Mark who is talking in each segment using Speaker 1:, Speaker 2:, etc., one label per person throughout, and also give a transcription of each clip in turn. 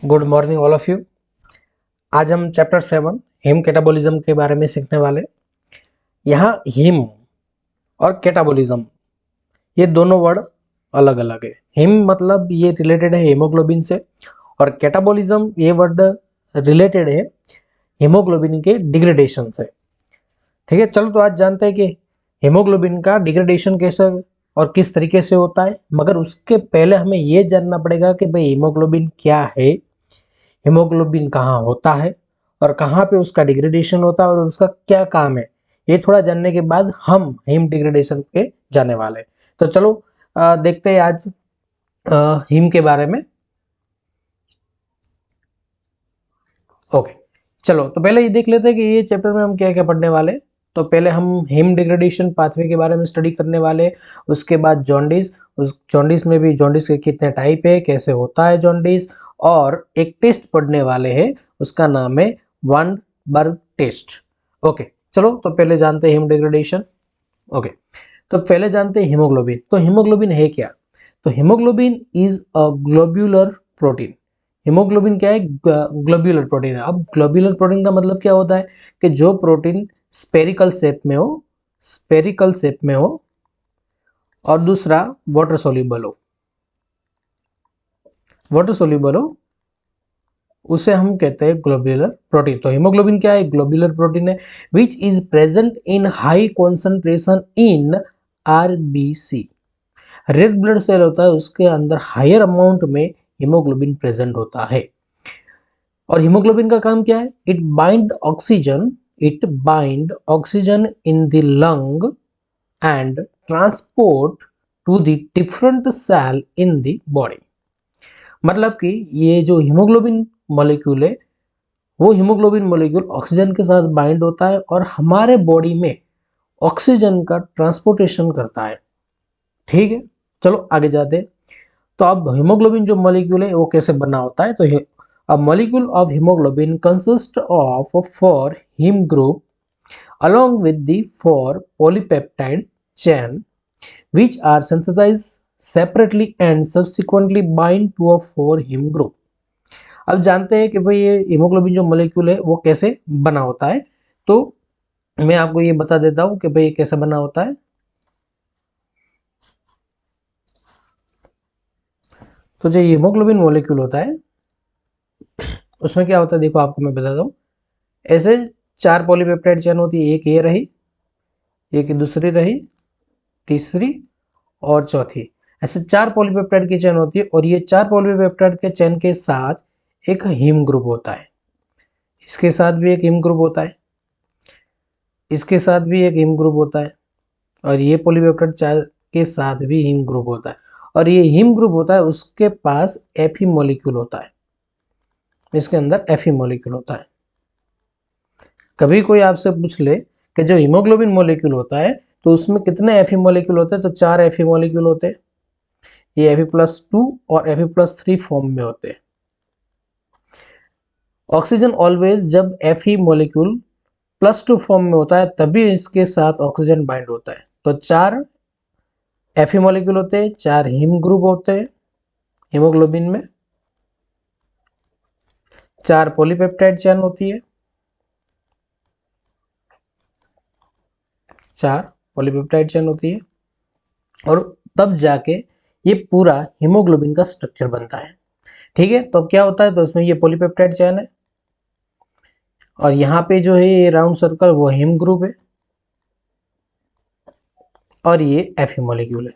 Speaker 1: Good morning all of you. आज हम chapter 7 haem catabolism के बारे में सीखने वाले। यहाँ हीम और कैटाबॉलिज्म ये दोनों वर्ड अलग अलग है। हीम मतलब ये रिलेटेड है हीमोग्लोबिन से, और कैटाबॉलिज्म ये वर्ड रिलेटेड है हीमोग्लोबिन के डिग्रेडेशन से। ठीक है, चलो तो आज जानते हैं कि हीमोग्लोबिन का डिग्रेडेशन कैसे और किस तरीके से होता है। मगर उसके पहले हमें ये जानना पड़ेगा कि भाई हीमोग्लोबिन क्या है, हीमोग्लोबिन कहाँ होता है और कहाँ पे उसका डिग्रेडेशन होता है और उसका क्या काम है। ये थोड़ा जानने के बाद हम हीम डिग्रेडेशन पे जाने वाले हैं। तो चलो देखते हैं आज हीम के बारे में। ओके, चलो तो पहले ये देख लेते हैं कि ये चैप्टर में हम क्या क्या पढ़ने वाले हैं। तो पहले हम हीम डिग्रेडेशन पाथवे के बारे में स्टडी करने वाले हैं। उसके बाद जॉन्डिस, उस जॉन्डिस में भी जॉन्डिस के कितने टाइप है, कैसे होता है जॉन्डिस, और एक टेस्ट पढ़ने वाले हैं, उसका नाम है वन बर्ग टेस्ट। ओके, चलो तो पहले जानते हैं हीम डिग्रेडेशन। ओके, तो पहले जानते हैं हीमोग्लोबिन। तो हीमोग्लोबिन है क्या? तो haemoglobin is a globular protein. Haemoglobin क्या है? ग्लोब्यूलर प्रोटीन है। अब ग्लोब्यूलर प्रोटीन का मतलब क्या होता है कि जो प्रोटीन स्पेरिकल शेप में हो, स्पेरिकल शेप में हो, और दूसरा वाटर सोल्यूबल हो, वाटर सोल्यूबल हो, उसे हम कहते हैं ग्लोब्यूलर प्रोटीन। तो हीमोग्लोबिन क्या है? ग्लोब्यूलर प्रोटीन है which is present in high concentration in RBC. Red blood cell होता है, उसके अंदर हायर अमाउंट में हीमोग्लोबिन प्रेजेंट होता है। और हीमोग्लोबिन का काम क्या है? It bind oxygen in the lung and transport to the different cell in the body. मतलब कि ये जो हीमोग्लोबिन मॉलिक्यूल है, वो हीमोग्लोबिन मॉलिक्यूल ऑक्सीजन के साथ बाइंड होता है और हमारे बॉडी में ऑक्सीजन का ट्रांसपोर्टेशन करता है। ठीक है, चलो आगे जाते हैं। तो अब हीमोग्लोबिन जो मॉलिक्यूल है वो कैसे बना होता है? तो a molecule of hemoglobin consists of 4 heme group along with the 4 polypeptide chain which are synthesized separately and subsequently bind to a 4 heme group। अब जानते हैं कि भाई ये हीमोग्लोबिन जो मॉलिक्यूल है वो कैसे बना होता है। तो मैं आपको ये बता देता हूँ कि भाई ये कैसे बना होता है। तो जो हीमोग्लोबिन मॉलिक्यूल होता है उसमें क्या होता है, देखो आपको मैं बताता हूँ। ऐसे 4 पॉलीपेप्टाइड चेन होती है, एक ये रही, एक दूसरी रही, तीसरी और चौथी। ऐसे 4 पॉलीपेप्टाइड की चेन होती है और ये 4 पॉलीपेप्टाइड के चेन के साथ एक हीम ग्रुप होता है। इसके साथ भी एक हीम ग्रुप होता है, इसके साथ भी एक हीम ग्रुप होता है, और ये पॉलीपेप्टाइड 4 के साथ भी हीम ग्रुप होता है। और ये हीम ग्रुप होता है, उसके पास एफी मॉलिक्यूल होता है, इसके अंदर एफी मॉलिक्यूल होता है। कभी कोई आपसे पूछ ले कि जो हीमोग्लोबिन मॉलिक्यूल होता है तो उसमें कितने एफी मॉलिक्यूल होते हैं, तो 4 एफी मॉलिक्यूल होते हैं। ये Fe+2 और Fe+3 फॉर्म में होते हैं। ऑक्सीजन ऑलवेज जब Fe मॉलिक्यूल +2 फॉर्म में होता है तभी इसके साथ ऑक्सीजन बाइंड होता है। तो 4 Fe मॉलिक्यूल होते हैं, 4 हीम ग्रुप होते हैं हीमोग्लोबिन में, 4 पॉलीपेप्टाइड चेन होती है, 4 पॉलीपेप्टाइड चेन होती है, और तब जाके ये पूरा हीमोग्लोबिन का स्ट्रक्चर बनता है। ठीक है, तो अब क्या होता है, तो इसमें ये पॉलीपेप्टाइड चेन है और यहाँ पे जो है ये राउंड सर्कल वो हीम ग्रुप है और ये एफी मॉलिक्यूल है।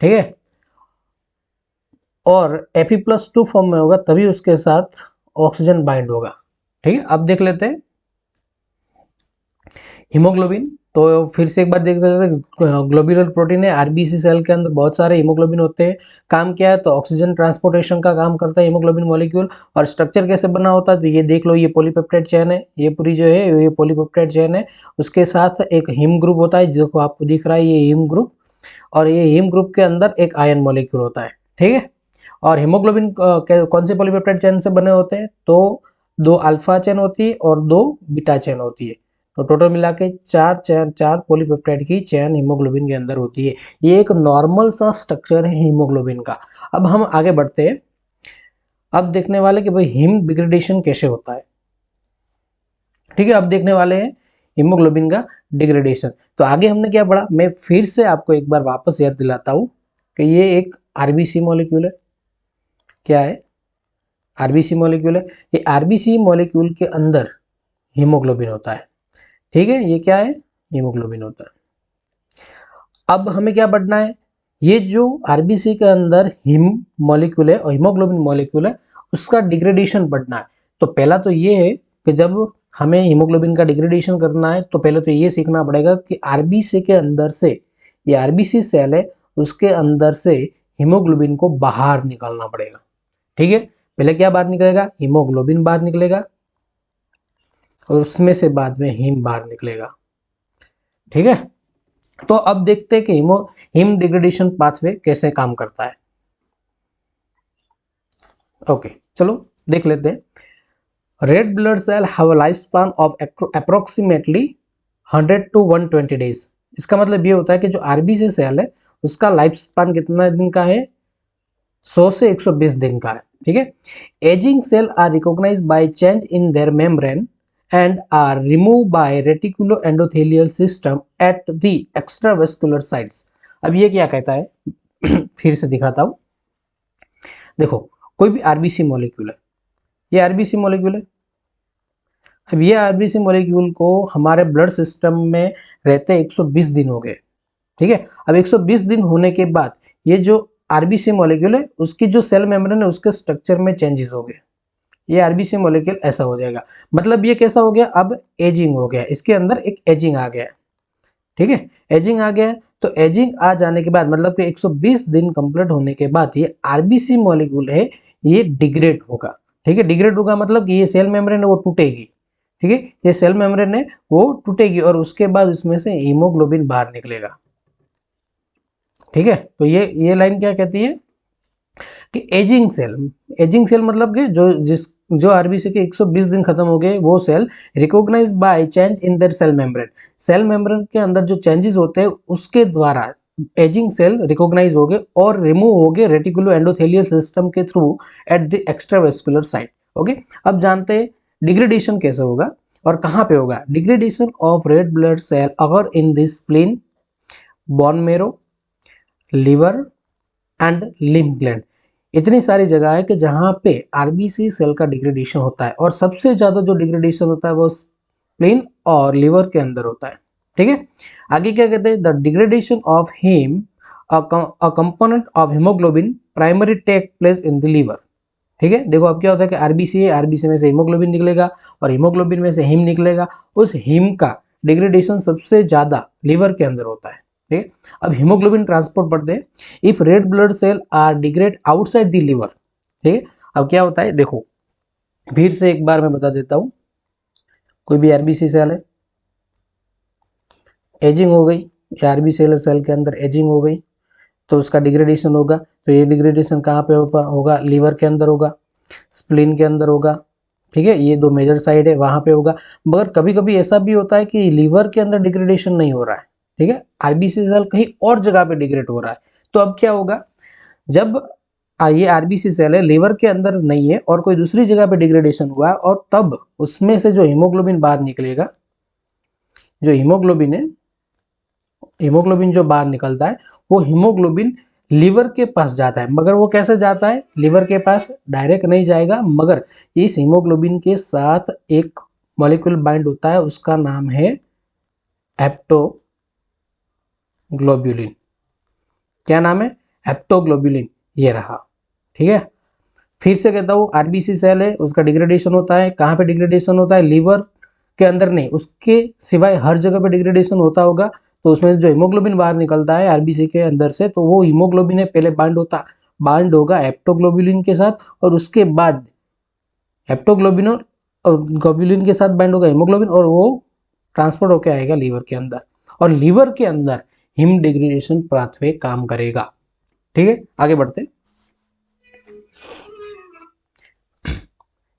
Speaker 1: ठीक है, और Fe+2 फॉर्म में होगा तभी उसके साथ ऑक्सीजन बाइंड होगा। ठीक है, अब देख लेते हैं हीमोग्लोबिन। तो फिर से एक बार देख लेते हैं। ग्लोब्यूलर प्रोटीन है, आरबीसी सेल के अंदर बहुत सारे हीमोग्लोबिन होते हैं। काम क्या है, तो ऑक्सीजन ट्रांसपोर्टेशन का काम करता है हीमोग्लोबिन मॉलिक्यूल। और स्ट्रक्चर कैसे बना होता है, तो ये देख लो, ये पॉलीपेप्टाइड चेन है, ये पूरी जो है ये पॉलीपेप्टाइड चेन है, उसके साथ एक हीम ग्रुप होता है जो आपको दिख रहा है, ये हीम ग्रुप, और ये हीम ग्रुप के अंदर एक आयन मॉलिक्यूल होता है। ठीक है, और हीमोग्लोबिन कौन से पॉलीपेप्टाइड चेन से बने होते हैं, तो 2 अल्फा चेन होती है और 2 बीटा चेन होती है। तो टोटल मिला के 4 पॉलीपेप्टाइड की चेन हीमोग्लोबिन के अंदर होती है। ये एक नॉर्मल सा स्ट्रक्चर है हीमोग्लोबिन का। अब हम आगे बढ़ते हैं। अब देखने वाले कि भाई हिम डिग्रेडेशन कैसे होता है। ठीक है, अब देखने वाले हैं हीमोग्लोबिन का डिग्रेडेशन। तो आगे हमने क्या पढ़ा, मैं फिर से आपको एक बार वापस याद दिलाता हूं कि ये एक आरबीसी मॉलिक्यूल है। क्या है? आरबीसी मॉलिक्यूल है। ये आरबीसी मॉलिक्यूल के अंदर हीमोग्लोबिन होता है। ठीक है, ये क्या है? हीमोग्लोबिन होता है। अब हमें क्या पढ़ना है, ये जो आरबीसी के अंदर हिम मॉलिक्यूल है और हीमोग्लोबिन मॉलिक्यूल है उसका डिग्रेडेशन पढ़ना है। तो पहला तो ये है कि जब हमें हीमोग्लोबिन का डिग्रेडेशन करना है तो पहले तो ये सीखना पड़ेगा कि आरबीसी के अंदर से, ये आरबीसी सेल है उसके अंदर से हीमोग्लोबिन को बाहर निकालना पड़ेगा। ठीक है, पहले क्या बाहर निकलेगा? हीमोग्लोबिन बाहर निकलेगा और उसमें से बाद में हिम बाहर निकलेगा। ठीक है, तो अब देखते हैं कि हिम डिग्रेडेशन पाथवे कैसे काम करता है। ओके, चलो देख लेते हैं। Red blood cell have a life span of approximately 100 to 120 days. इसका मतलब ये होता है कि जो आरबीसी सेल है उसका लाइफ स्पान कितना दिन का है? 100 से 120 दिन का है। ठीक है, ageing cell are recognised by change in their membrane and are removed by reticuloendothelial system at the extravascular sites। अब ये क्या कहता है फिर से दिखाता हूं। देखो, कोई भी आरबीसी मॉलिक्यूल है, ये आरबीसी मॉलिक्यूल है। अब ये आरबीसी मॉलिक्यूल को हमारे ब्लड सिस्टम में रहते 120 दिन हो गए। ठीक है, अब 120 दिन होने के बाद ये जो आरबीसी मॉलिक्यूल है उसकी जो सेल मेम्ब्रेन है उसके स्ट्रक्चर में चेंजेस हो गए। ये आरबीसी मॉलिक्यूल ऐसा हो जाएगा। मतलब ये कैसा हो गया? अब एजिंग हो गया, इसके अंदर एक एजिंग आ गया। ठीक है, एजिंग आ गया। तो एजिंग आ जाने के बाद मतलब कि 120 दिन कंप्लीट होने के बाद ये आरबीसी मॉलिक्यूल है ये डिग्रेड होगा। ठीक है, डिग्रेड होगा मतलब कि ये सेल मेम्ब्रेन है वो टूटेगी। ठीक है, ये सेल मेम्ब्रेन है वो टूटेगी और उसके बाद उसमें से हीमोग्लोबिन बाहर निकलेगा। ठीक है, तो ये लाइन क्या कहती है कि एजिंग सेल मतलब कि जो आरबीसी के 120 दिन खत्म हो गए वो cell recognise by change in their cell membrane के अंदर जो चेंजेस होते हैं उसके द्वारा एजिंग सेल रिकॉग्नाइज हो गए और रिमूव हो गए रेटिकुलो एंडोथेलियल सिस्टम के through at the extravascular site. Okay, अब जानते हैं डिग्रेडेशन कैसे होगा और कहाँ पे होगा। Degradation of red blood cell अगर in the spleen, bone marrow, liver and lymph gland. इतनी सारी जगह है कि जहां पे आरबीसी सेल का डिग्रेडेशन होता है और सबसे ज्यादा जो डिग्रेडेशन होता है वो स्प्लीन और लिवर के अंदर होता है। ठीक है, आगे क्या कहते हैं, the degradation of haem a component of haemoglobin primary take place in the liver. ठीक है, देखो अब क्या होता है कि आरबीसी है, आरबीसी में से हीमोग्लोबिन निकलेगा और हीमोग्लोबिन में से हिम निकलेगा। उस हिम का डिग्रेडेशन सबसे ज्यादा लिवर के अंदर होता है। ठीक है, अब हीमोग्लोबिन ट्रांसपोर्ट पढ़ते हैं। If red blood cell are degrade outside the liver. ठीक है, अब क्या होता है देखो फिर से एक बार मैं बता देता हूं। कोई भी आरबीसी सेल है, एजिंग हो गई, आरबीसी सेल के अंदर एजिंग हो गई तो उसका डिग्रेडेशन होगा। तो ये डिग्रेडेशन कहाँ पे होगा? लिवर के अंदर होगा, स्प्लीन के अंदर होगा। ठीक है, ये दो मेजर साइड है वहां पे होगा। मगर कभी कभी ऐसा भी होता है कि लीवर के अंदर डिग्रेडेशन नहीं हो रहा है। ठीक है, आरबीसी सेल कहीं और जगह पे डिग्रेड हो रहा है। तो अब क्या होगा, जब ये आरबीसी सेल है लीवर के अंदर नहीं है और कोई दूसरी जगह पे डिग्रेडेशन हुआ है और तब उसमें से जो हीमोग्लोबिन बाहर निकलेगा, जो हीमोग्लोबिन है, हीमोग्लोबिन जो बाहर निकलता है वो हीमोग्लोबिन लीवर के पास जाता है। मगर वो कैसे जाता है? लीवर के पास डायरेक्ट नहीं जाएगा, मगर इस हीमोग्लोबिन के साथ एक मॉलिक्यूल बाइंड होता है, उसका नाम है हेप्टोग्लोब्यूलिन। क्या नाम है? हेप्टोग्लोब्यूलिन, ये रहा। ठीक है, फिर से कहता हूँ, आरबीसी सेल है उसका डिग्रेडेशन होता है। कहाँ पे डिग्रेडेशन होता है? लीवर के अंदर नहीं, उसके सिवाय हर जगह पे डिग्रेडेशन होता होगा। तो उसमें जो हीमोग्लोबिन बाहर निकलता है आरबीसी के अंदर से, तो वो हीमोग्लोबिन है पहले बाइंड होगा हेप्टोग्लोबुलिन के साथ और उसके बाद हेप्टोग्लोबिन और ग्लोबुलिन के साथ बाइंड होगा हीमोग्लोबिन और वो ट्रांसपोर्ट होकर आएगा लीवर के अंदर और लीवर के अंदर हिम डिग्रेडेशन पाथवे काम करेगा। ठीक है, आगे बढ़ते हैं।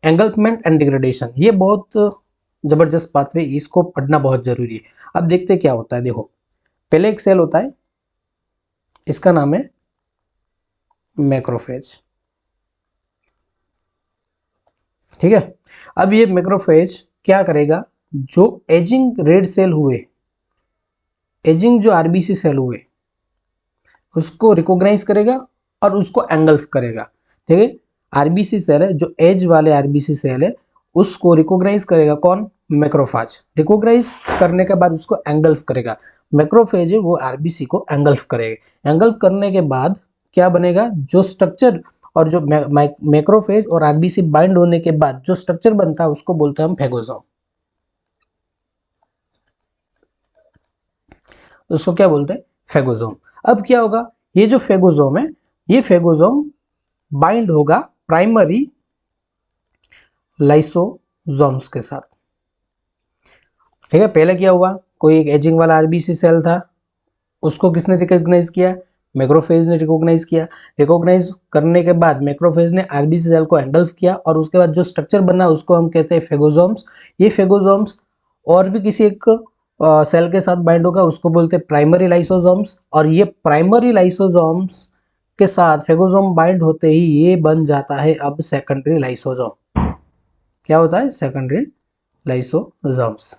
Speaker 1: एंगल्फमेंट एंड डिग्रेडेशन, ये बहुत जबरदस्त पाथवे, इसको पढ़ना बहुत जरूरी है। अब देखते क्या होता है। देखो, पहले एक सेल होता है, इसका नाम है मैक्रोफेज। ठीक है। अब ये मैक्रोफेज क्या करेगा, जो एजिंग रेड सेल हुए, एजिंग जो आरबीसी सेल हुए उसको रिकॉग्नाइज करेगा और उसको एंगल्फ करेगा। ठीक है, आरबीसी सेल है, जो एज वाले आरबीसी सेल है उसको रिकॉग्नाइज करेगा कौन, मैक्रोफाज। रिकॉग्नाइज करने के बाद उसको एंगल्फ करेगा। मैक्रोफेज है वो आरबीसी को एंगल्फ करेगा। एंगल्फ करने के बाद क्या बनेगा, जो स्ट्रक्चर और जो मैक्रोफेज और आरबीसी बाइंड होने के बाद जो स्ट्रक्चर बनता है उसको बोलते हैं हम फेगोसोम। उसको क्या बोलते हैं, फेगोसोम। अब क्या होगा, ये जो फेगोसोम है ये फेगोसोम बाइंड होगा प्राइमरी लाइसोसोम्स के साथ। ठीक है, पहले क्या हुआ, कोई एक एजिंग वाला आरबीसी सेल था, उसको किसने रिकॉग्नाइज किया, मैक्रोफेज ने रिकॉग्नाइज किया। रिकॉग्नाइज करने के बाद मैक्रोफेज ने आरबीसी सेल को एंगल्फ किया और उसके बाद जो स्ट्रक्चर बना उसको हम कहते हैं फेगोसोम्स। ये फेगोसोम्स और भी किसी एक सेल के साथ बाइंड होगा, उसको बोलते हैं प्राइमरी लाइसोसोम्स। और ये प्राइमरी लाइसोसोम्स के साथ फेगोसोम बाइंड होते ही ये बन जाता है अब सेकेंडरी लाइसोसोम। क्या होता है, सेकेंडरी लाइसोसोम्स।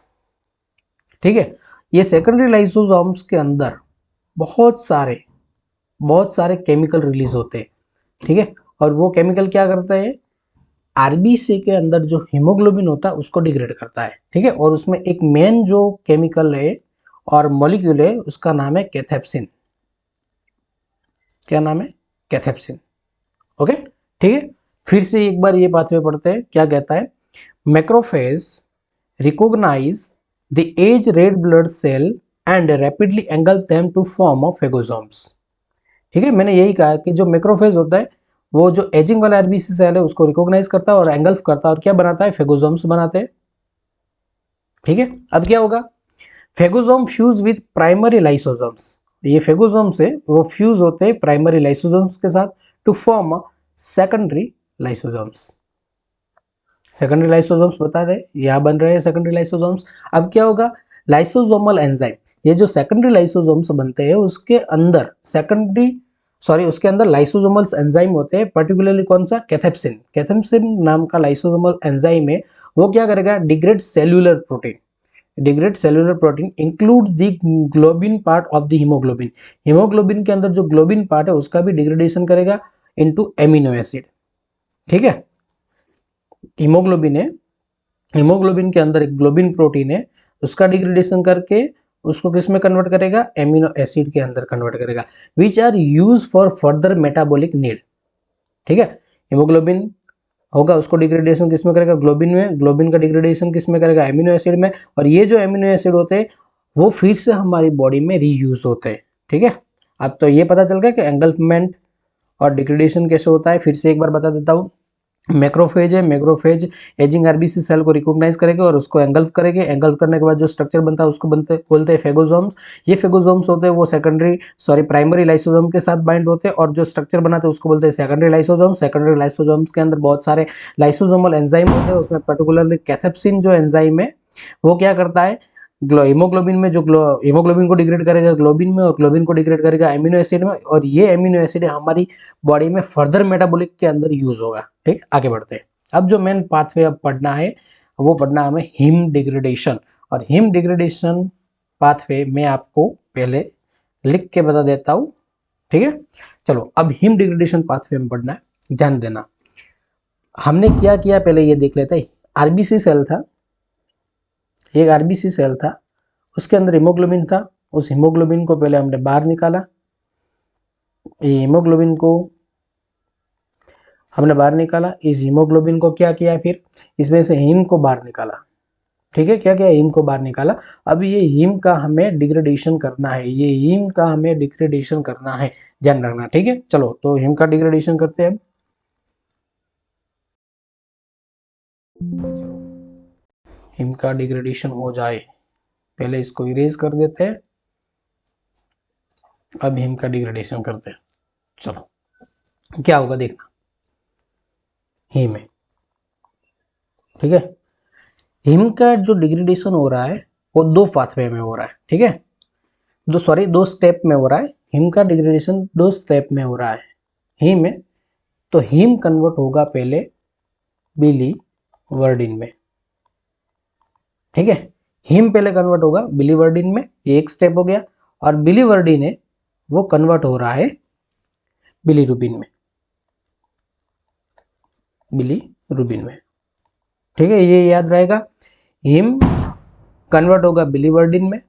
Speaker 1: ठीक है, ये सेकेंडरी लाइसोसोम्स के अंदर बहुत सारे केमिकल रिलीज होते हैं। ठीक है, और वो केमिकल क्या करता है, आरबीसी के अंदर जो हीमोग्लोबिन होता है उसको डिग्रेड करता है। ठीक है, और उसमें एक मेन जो केमिकल है और मॉलिक्यूल है उसका नाम है कैथेप्सिन। क्या नाम है, कैथेप्सिन। ओके, ठीक है। फिर से एक बार ये पाथवे पढ़ते हैं, क्या कहता है, macrophage recognise the aged red blood cell and rapidly engulf them to form of phagosomes. ठीक है, मैंने यही कहा कि जो मैक्रोफेज होता है वो जो एजिंग वाला आरबीसी सेल है उसको रिकॉग्नाइज करता है और एंगल्फ करता है और क्या बनाता है, फेगोसोम्स बनाते हैं। ठीक है, अब क्या होगा, phagosome fuse with primary lysosomes. ये फेगोसोम से वो फ्यूज होते हैं प्राइमरी लाइसोसोम्स के साथ to form secondary lysosomes. Secondary lysosomes बता रहे, यहाँ बन रहे हैं सेकेंडरी लाइसोसोम्स। अब क्या होगा, लाइसोसोमल एंजाइम, ये जो सेकेंडरी लाइसोसोम्स बनते हैं उसके अंदर उसके अंदर लाइसोसोमल एंजाइम होते हैं। पर्टिकुलरली कौन सा, कैथेप्सिन। कैथेप्सिन नाम का लाइसोसोमल एंजाइम है, वो क्या करेगा, degrade cellular protein. Degrade cellular protein include the globin part of the haemoglobin. Haemoglobin के अंदर जो ग्लोबिन पार्ट है उसका भी डिग्रेडेशन करेगा इनटू एमिनो एसिड। ठीक है, हीमोग्लोबिन है, हीमोग्लोबिन के अंदर एक ग्लोबिन प्रोटीन है, उसका डिग्रेडेशन करके उसको किस में कन्वर्ट करेगा, एमिनो एसिड के अंदर कन्वर्ट करेगा, which are use for further metabolic need. ठीक है, हीमोग्लोबिन होगा उसको डिग्रेडेशन किस में करेगा, ग्लोबिन में। ग्लोबिन का डिग्रेडेशन किस में करेगा, एमिनो एसिड में। और ये जो एमिनो एसिड होते हैं वो फिर से हमारी बॉडी में रीयूज होते हैं। ठीक है, अब तो ये पता चल गया कि एंगल्फमेंट और डिग्रेडेशन कैसे होता है। फिर से एक बार बता देता हूँ, मैक्रोफेज है, मैक्रोफेज एजिंग आरबीसी सेल को रिकॉग्नाइज करेगा और उसको एंगल्फ करेंगे। एंगल्फ करने के बाद जो स्ट्रक्चर बनता है उसको बोलते हैं फेगोसोम्स। ये फेगोसोम्स होते हैं वो प्राइमरी लाइसोसोम के साथ बाइंड होते हैं और जो स्ट्रक्चर बनाते हैं उसको बोलते हैं सेकेंडरी लाइसोसोम। सेकेंडरी लाइसोसोम्स के अंदर बहुत सारे लाइसोसोमल एंजाइम होते हैं, उसमें पर्टिकुलरली कैथेप्सिन जो एंजाइम है वो क्या करता है, हीमोग्लोबिन में जो हीमोग्लोबिन को डिग्रेड करेगा ग्लोबिन में और ग्लोबिन को डिग्रेड करेगा एमिनो एसिड में, और ये एमिनो एसिड हमारी बॉडी में फर्दर मेटाबॉलिक के अंदर यूज होगा। ठीक, आगे बढ़ते हैं। अब जो मेन पाथवे अब पढ़ना है वो पढ़ना हमें हीम डिग्रेडेशन। और हीम डिग्रेडेशन पाथवे मैं आपको पहले लिख के बता देता हूँ। ठीक है, चलो अब हीम डिग्रेडेशन पाथवे में पढ़ना है, ध्यान देना। हमने क्या किया पहले ये देख लेते हैं। आरबीसी सेल था, एक आरबीसी सेल था, उसके अंदर हीमोग्लोबिन था। उस हीमोग्लोबिन को पहले हमने बाहर निकाला, ये हीमोग्लोबिन को हमने बाहर निकाला। इस हीमोग्लोबिन को क्या किया, फिर इसमें से हीम को बाहर निकाला। ठीक है, क्या किया, हीम को बाहर निकाला। अब ये हीम का हमें डिग्रेडेशन करना है, ये हीम का हमें डिग्रेडेशन करना है, ध्यान रखना। ठीक है, चलो तो हीम का डिग्रेडेशन करते हैं। चलो हीम का डिग्रेडेशन हो जाए, पहले इसको इरेज कर देते हैं, अब हीम का डिग्रेडेशन करते हैं। चलो क्या होगा देखना, हीम है। ठीक है, हीम का जो डिग्रेडेशन हो रहा है वो दो पाथवे में हो रहा है। ठीक है, दो स्टेप में हो रहा है। हीम का डिग्रेडेशन दो स्टेप में हो रहा है। हीम है तो हीम कन्वर्ट होगा पहले बिली वर्डिन में, ठीक है। हिम पहले कन्वर्ट होगा बिलीवर्डिन में, ये एक स्टेप हो गया, और बिलीवर्डिन है वो कन्वर्ट हो रहा है बिलीरुबिन में, बिलीरुबिन में, ठीक है। ये याद रहेगा, हिम कन्वर्ट होगा बिलीवर्डिन में,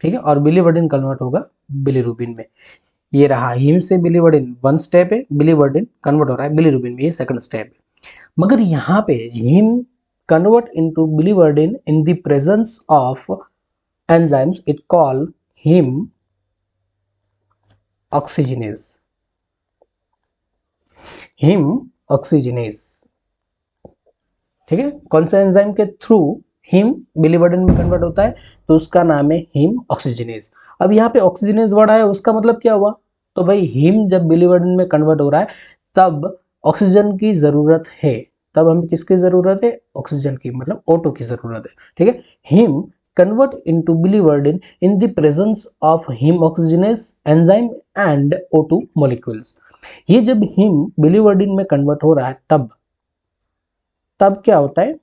Speaker 1: ठीक है, और बिलीवर्डिन कन्वर्ट होगा बिलीरुबिन में। ये रहा हिम से बिलीवर्डिन, वन स्टेप है, बिलीवर्डिन कन्वर्ट हो रहा है बिलीरुबिन में, ये सेकंड स्टेप है। मगर यहाँ pay him convert into biliverdin in the presence of enzymes, it call him oxygenase, him oxygenase, ठीक है। कौन सा एंजाइम के थ्रू हिम बिलीवर्डिन में कन्वर्ट होता है, तो उसका नाम है हिम ऑक्सीजनेज। अब यहाँ पे ऑक्सीजनेज वर्ड आया, उसका मतलब क्या हुआ, तो भाई हिम जब बिलीवर्डिन में कन्वर्ट हो रहा है तब ऑक्सीजन की जरूरत है, तब हमें किसकी जरूरत है, ऑक्सीजन की, मतलब O2 की जरूरत है, ठीक है। Him convert into biliverdin in the presence of him oxygenase enzyme and O2 molecules. ये जब हिम बिलीवर्डिन में कन्वर्ट हो रहा है तब क्या होता है,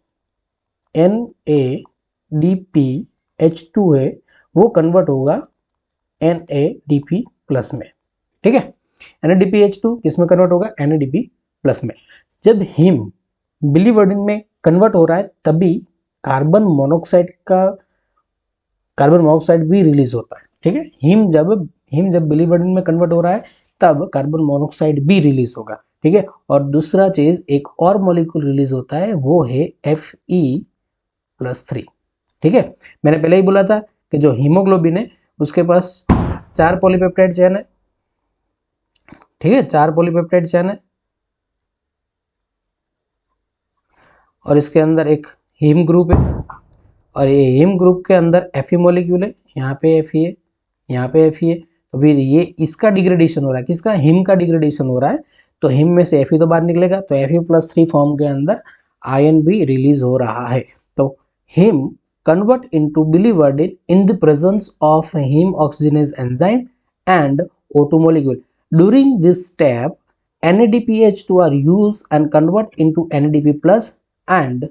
Speaker 1: NADPH2 है वो कन्वर्ट होगा NADP प्लस में, ठीक है। NADPH2 किस में कन्वर्ट होगा, NADP प्लस में। जब हिम बिलीवर्डिन में कन्वर्ट हो रहा है तभी कार्बन मोनोऑक्साइड भी रिलीज होता है, ठीक है। हिम जब बिलीवर्डिन में कन्वर्ट हो रहा है तब कार्बन मोनोऑक्साइड भी रिलीज होगा, ठीक है। और दूसरा चीज एक और मॉलिक्यूल रिलीज होता है, वो है Fe+3, ठीक है। मैंने पहले ही बोला था कि जो हीमोग्लोबिन है उसके पास 4 पॉलीपेप्टाइड चेन है, ठीक है, 4 पॉलीपेप्टाइड चेन है, और इसके अंदर एक हीम ग्रुप है, और ये हीम ग्रुप के अंदर Fe मॉलिक्यूल है, यहाँ पे Fe है, यहाँ पे Fe है। तो फिर ये इसका डिग्रेडेशन हो रहा है, किसका, हिम का डिग्रेडेशन हो रहा है, तो हिम में से Fe तो बाहर निकलेगा, तो Fe+3 फॉर्म के अंदर आयन भी रिलीज हो रहा है। तो him convert into biliverdin in the presence of heme oxygenase enzyme and O2 molecule. During this step, NADPH2 are used and convert into NADP plus and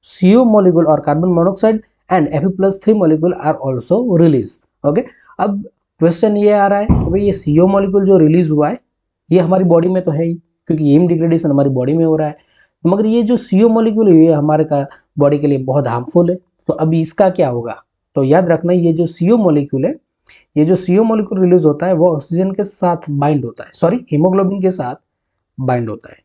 Speaker 1: CO molecule or carbon monoxide and Fe+3 molecule are also released. Okay, अब question ये आ रहा है कि भाई ये CO molecule जो release हुआ है ये हमारी बॉडी में तो है ही, क्योंकि हीम डिग्रेडेशन हमारी बॉडी में हो रहा है, मगर ये जो CO molecule है ये हमारे का बॉडी के लिए बहुत हार्मफुल है। तो अभी इसका क्या होगा, तो याद रखना ये जो CO मोलिक्यूल है, ये जो CO मोलिक्यूल रिलीज होता है वो ऑक्सीजन के साथ बाइंड होता है, सॉरी हीमोग्लोबिन के साथ बाइंड होता है,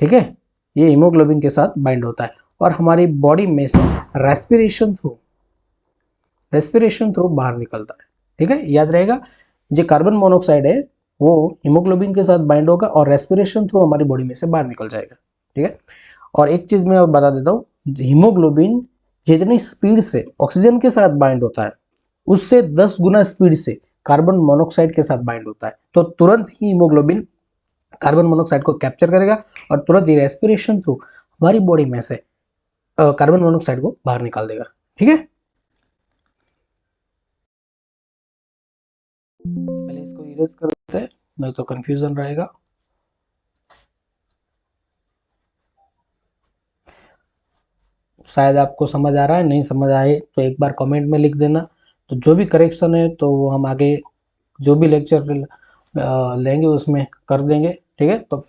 Speaker 1: ठीक है। ये हीमोग्लोबिन के साथ बाइंड होता है और हमारी बॉडी में से रेस्पिरेशन थ्रू बाहर निकलता है, ठीक है। याद रहेगा जो कार्बन मोनोऑक्साइड है वो हीमोग्लोबिन के साथ बाइंड होगा और रेस्पिरेशन थ्रू हमारी बॉडी में से बाहर निकल जाएगा, ठीक है। और एक चीज मैं और बता देता हूँ, हीमोग्लोबिन जितनी स्पीड से ऑक्सीजन के साथ बाइंड होता है उससे 10 गुना स्पीड से कार्बन मोनोऑक्साइड के साथ बाइंड होता है, तो तुरंत ही हीमोग्लोबिन कार्बन मोनोऑक्साइड को कैप्चर करेगा और तुरंत ही रेस्पिरेशन थ्रू हमारी बॉडी में से कार्बन मोनोऑक्साइड को बाहर निकाल देगा, ठीक है। पहले इसको इरेज कर देते हैं, नहीं तो कंफ्यूजन रहेगा। शायद आपको समझ आ रहा है, नहीं समझ आए तो एक बार कमेंट में लिख देना, तो जो भी करेक्शन है तो वो हम आगे जो भी लेक्चर लेंगे उसमें कर देंगे, ठीक है। तो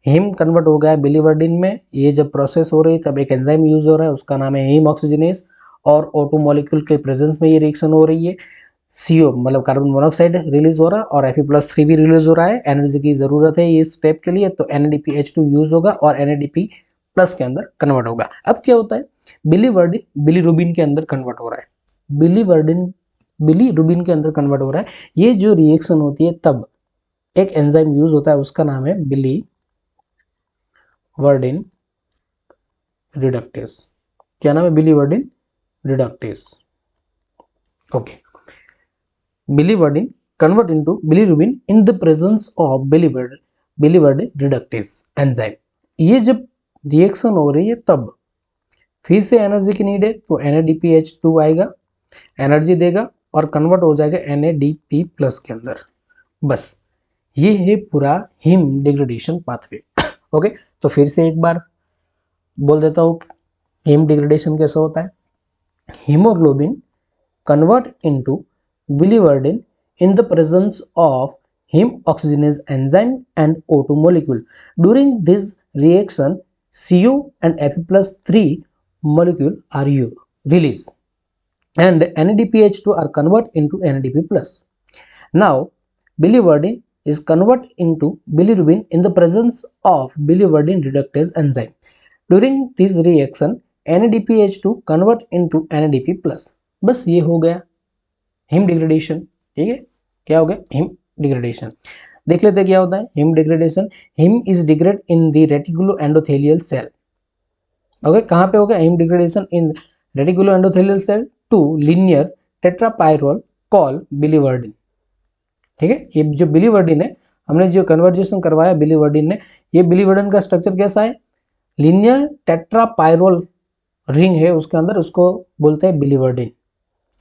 Speaker 1: हीम कन्वर्ट हो गया है बिलीवर्डिन में, ये जब प्रोसेस हो रही है तब एक एंजाइम यूज हो रहा है, उसका नाम है हीम ऑक्सीजनेज, और O2 मॉलिक्यूल के प्रेजेंस में ये रिएक्शन हो रही है, CO मतलब कार्बन मोनोऑक्साइड रिलीज हो रहा है और Fe+3 भी रिलीज हो रहा है। एनर्जी की जरूरत है इस स्टेप के लिए, तो NADPH2 यूज होगा और NADP प्लस के अंदर कन्वर्ट होगा। अब क्या होता है, बिलीवर्डिन बिलीरुबिन के अंदर कन्वर्ट हो रहा है, बिलीरुबिन के अंदर कन्वर्ट हो रहा है। ये जो रिएक्शन होती है तब एक एंजाइम यूज होता है, उसका नाम है बिलीवर्डिन रिडक्टेस। क्या नाम है, biliverdin reductase, okay. Biliverdin convert into bilirubin in the presence of biliverdin reductase enzyme. ये जब रिएक्शन हो रही है तब फिर से एनर्जी की नीड है, तो NADPH2 आएगा, एनर्जी देगा और कन्वर्ट हो जाएगा NADP प्लस के अंदर। बस ये है पूरा हीम डिग्रेडेशन पाथवे। ओके, तो फिर से एक बार बोल देता हूँ हीम डिग्रेडेशन कैसा होता है। Haemoglobin convert into biliverdin in the presence of heme oxygenase enzyme and O2 molecule. During this reaction, CO and Fe plus 3 molecule are released and NADPH2 are converted into NADP plus. Now, biliverdin is converted into bilirubin in the presence of biliverdin reductase enzyme. During this reaction, NADPH2 convert into NADP plus. बस ये हो गया him degradation. ठीक है, क्या हो गया him degradation. देख लेते हैं क्या होता है haem degradation. Haem is degrade in the reticulo endothelial cell. Okay, कहाँ पे होगा haem degradation in reticulo endothelial cell to linear tetrapyrrole call biliverdin. ठीक है, ये जो बिलीवर्डिन है, हमने जो कन्वर्जेशन करवाया बिलीवर्डिन ने, ये बिलीवर्डिन का स्ट्रक्चर कैसा है, लीनियर टेट्रापायरोल रिंग है उसके अंदर, उसको बोलते हैं बिलीवर्डिन।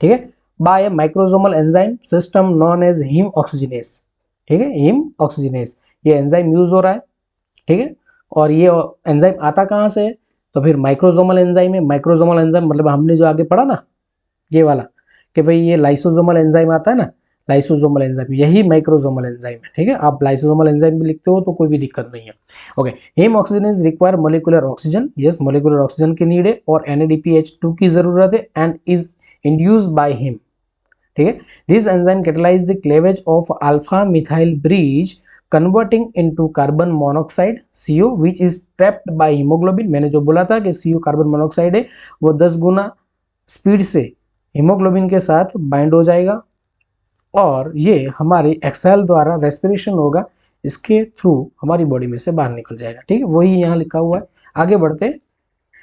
Speaker 1: ठीक है, by microsomal enzyme system known as haem oxygenase. ठीक है, हीम ऑक्सीजनेस ये एंजाइम यूज हो रहा है। ठीक है, और ये एंजाइम आता कहाँ से है, तो फिर माइक्रोसोमल एंजाइम है। माइक्रोसोमल एंजाइम मतलब हमने जो आगे पढ़ा ना ये वाला, कि भाई ये लाइसोसोमल एंजाइम आता है ना, लाइसोसोमल एंजाइम यही माइक्रोसोमल एंजाइम है। ठीक है, आप लाइसोसोमल एंजाइम भी लिखते हो तो कोई भी दिक्कत नहीं है। Okay, haem oxygenase require molecular oxygen, yes molecular oxygen की नीड है और NADPH2 की जरूरत है and is induced by haem. ठीक है, this enzyme catalyse the cleavage of alpha methyl bridge converting into carbon monoxide CO which is trapped by haemoglobin. मैंने जो बोला था कि CO कार्बन मोनोक्साइड है वो 10 गुना स्पीड से हीमोग्लोबिन के साथ बाइंड हो जाएगा और ये हमारे एक्सहेल द्वारा रेस्पिरेशन होगा, इसके थ्रू हमारी बॉडी में से बाहर निकल जाएगा। ठीक है, वही यहाँ लिखा हुआ है। आगे बढ़ते,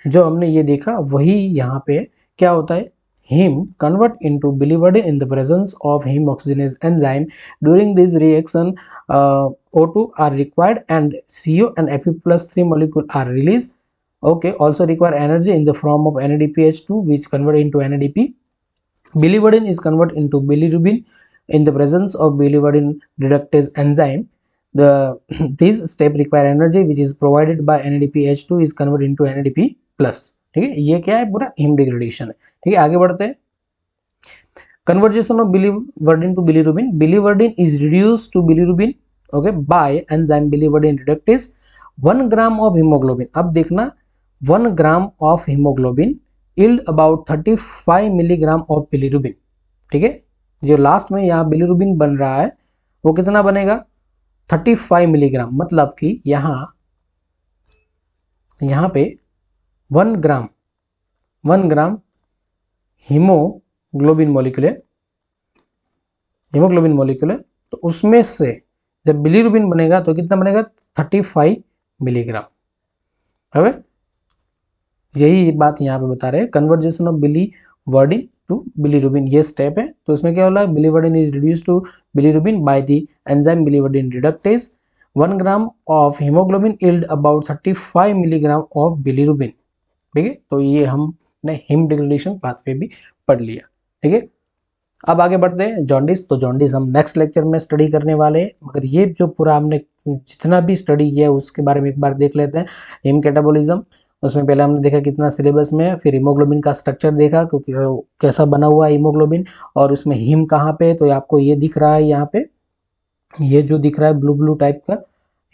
Speaker 1: जो हमने ये देखा वही यहाँ पे क्या होता है, heme convert into biliverdin in the presence of heme oxygenase enzyme. During this reaction, O2 are required and CO and Fe plus 3 molecule are released. Okay, also require energy in the form of NADPH2 which convert into NADP. Biliverdin is converted into bilirubin in the presence of biliverdin reductase enzyme. The this step require energy which is provided by NADPH2 is converted into NADP plus. ठीक है, ये क्या है पूरा him degradation है। ठीक है, आगे बढ़ते हैं। Conversion of biliverdin to bilirubin, biliverdin is reduced to bilirubin okay by enzyme biliverdin reductase 1 gram of haemoglobin. अब देखना 1 gram of haemoglobin yield about 35 milligram of bilirubin. ठीक है, जो लास्ट में यहाँ बिलीरुबिन बन रहा है वो कितना बनेगा 35 मिलीग्राम, मतलब कि यहाँ पे 1 ग्राम हीमोग्लोबिन मॉलिक्यूल है, तो उसमें से जब बिलीरुबिन बनेगा तो कितना बनेगा 35 मिलीग्राम। है यही बात यहाँ पे बता रहे हैं, conversion of biliverdin to bilirubin ये स्टेप है। तो इसमें क्या होला, biliverdin is reduced to bilirubin by the enzyme biliverdin reductase 1 gram of haemoglobin yield about 35 milligram of bilirubin. ठीक है, तो ये हमने हिम डिग्रेडेशन पाथवे भी पढ़ लिया। ठीक है, अब आगे बढ़ते हैं जॉन्डिस। तो जॉन्डिस हम नेक्स्ट लेक्चर में स्टडी करने वाले हैं, मगर ये जो पूरा हमने जितना भी स्टडी किया है उसके बारे में एक बार देख लेते हैं। हिम कैटाबॉलिज्म, उसमें पहले हमने देखा कितना सिलेबस में, फिर हीमोग्लोबिन का स्ट्रक्चर देखा क्योंकि कैसा बना हुआ है हीमोग्लोबिन, और उसमें हिम कहाँ पे, तो आपको ये दिख रहा है यहाँ पे, ये जो दिख रहा है ब्लू ब्लू टाइप का,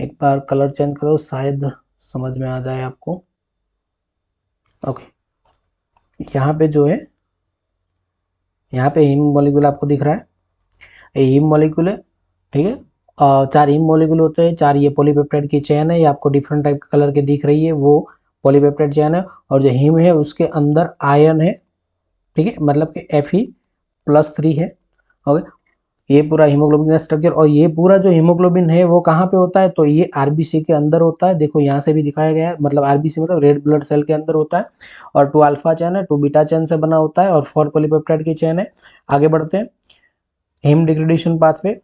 Speaker 1: एक बार कलर चेंज करो शायद समझ में आ जाए आपको। ओके, यहाँ पे जो है, यहाँ पे हीम मॉलिक्यूल आपको दिख रहा है, ये हीम मॉलिक्यूल है। ठीक है, 4 हीम मॉलिक्यूल होते हैं, 4 ये पॉलीपेप्टाइड की चेन है, ये आपको डिफरेंट टाइप के कलर के दिख रही है, वो पॉलीपेप्टाइड चेन है। और जो हीम है उसके अंदर आयन है। ठीक है, मतलब कि Fe+3 है। ओके, ये पूरा हीमोग्लोबिन का स्ट्रक्चर, और ये पूरा जो हीमोग्लोबिन है वो कहाँ पे होता है, तो ये आरबीसी के अंदर होता है। देखो यहाँ से भी दिखाया गया है, मतलब आरबीसी मतलब रेड ब्लड सेल के अंदर होता है, और 2 अल्फा चेन है, 2 बीटा चेन से बना होता है, और 4 पॉलीपेप्टाइड की चेन है। आगे बढ़ते हैं, हिम डिग्रेडेशन पाथवे।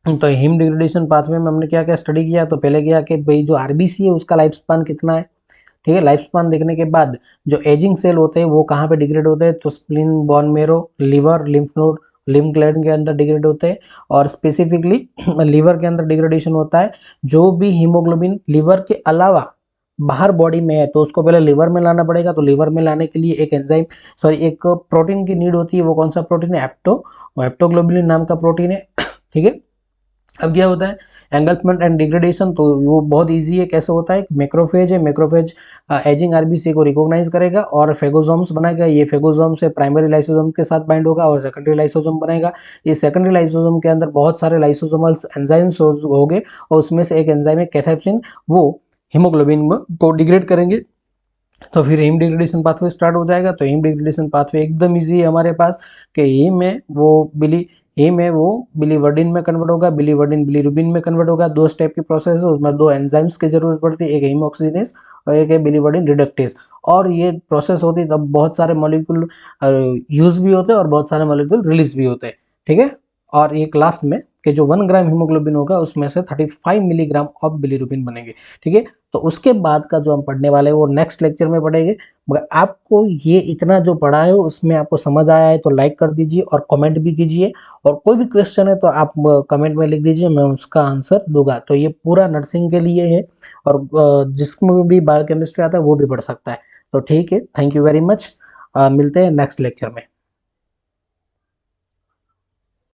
Speaker 1: तो हिम डिग्रेडेशन पाथवे में हमने क्या क्या स्टडी किया, तो पहले क्या कि भाई जो आरबीसी है उसका लाइफ स्पान कितना है। ठीक है, लाइफ स्पान देखने के बाद जो एजिंग सेल होते हैं वो कहाँ पे डिग्रेड होते हैं, तो spleen, bone marrow, liver, lymph node, lymph gland के अंदर डिग्रेड होते हैं, और स्पेसिफिकली लीवर के अंदर डिग्रेडेशन होता है। जो भी हीमोग्लोबिन लीवर के अलावा बाहर बॉडी में है तो उसको पहले लिवर में लाना पड़ेगा। तो लिवर में लाने के लिए एक एंजाइम एक प्रोटीन की नीड होती है। वो कौन सा प्रोटीन है? एप्टोग्लोबुलिन नाम का प्रोटीन है। ठीक है। अब क्या होता है एंगल्फमेंट एंड डिग्रेडेशन, तो वो बहुत इजी है। कैसे होता है? मैक्रोफेज है, मैक्रोफेज एजिंग आरबीसी को रिकॉग्नाइज करेगा और फेगोसोम्स बनाएगा। ये फेगोसोम से प्राइमरी लाइसोसोम के साथ बाइंड होगा और सेकेंडरी लाइसोसोम बनेगा। ये सेकेंडरी लाइसोसोम के अंदर बहुत सारे लाइसोसोमल एंजाइम्स होंगे और उसमें से एक एंजाइम है कैथेप्सिन, वो हीमोग्लोबिन को डिग्रेड करेंगे। तो फिर हीम डिग्रेडेशन पाथवे स्टार्ट हो जाएगा। तो हीम डिग्रेडेशन पाथवे एकदम इजी है हमारे पास कि हीम है वो बिलीवर्डिन में कन्वर्ट होगा, बिलीवर्डिन बिलीरुबिन में कन्वर्ट होगा। दो स्टेप की प्रोसेस है, उसमें दो एंजाइम्स की जरूरत पड़ती है, एक हीम ऑक्सीजनेस और एक है बिलीवर्डिन रिडक्टेज। और ये प्रोसेस होती है तब बहुत सारे मॉलिक्यूल यूज भी होते हैं और बहुत सारे मॉलिक्यूल रिलीज भी होते हैं। ठीक है। और एक लास्ट में कि जो 1 ग्राम हीमोग्लोबिन होगा उसमें से 35 मिलीग्राम ऑफ बिलीरुबिन बनेंगे। ठीक है। तो उसके बाद का जो हम पढ़ने वाले हैं वो नेक्स्ट लेक्चर में पढ़ेंगे। मगर आपको ये इतना जो पढ़ा है उसमें आपको समझ आया है तो लाइक कर दीजिए और कमेंट भी कीजिए। और कोई भी क्वेश्चन है तो आप कमेंट में लिख दीजिए, मैं उसका आंसर दूंगा। तो ये पूरा नर्सिंग के लिए है और जिसमें भी बायोकेमिस्ट्री आता है वो भी पढ़ सकता है। तो ठीक है, थैंक यू वेरी मच। मिलते हैं नेक्स्ट लेक्चर में।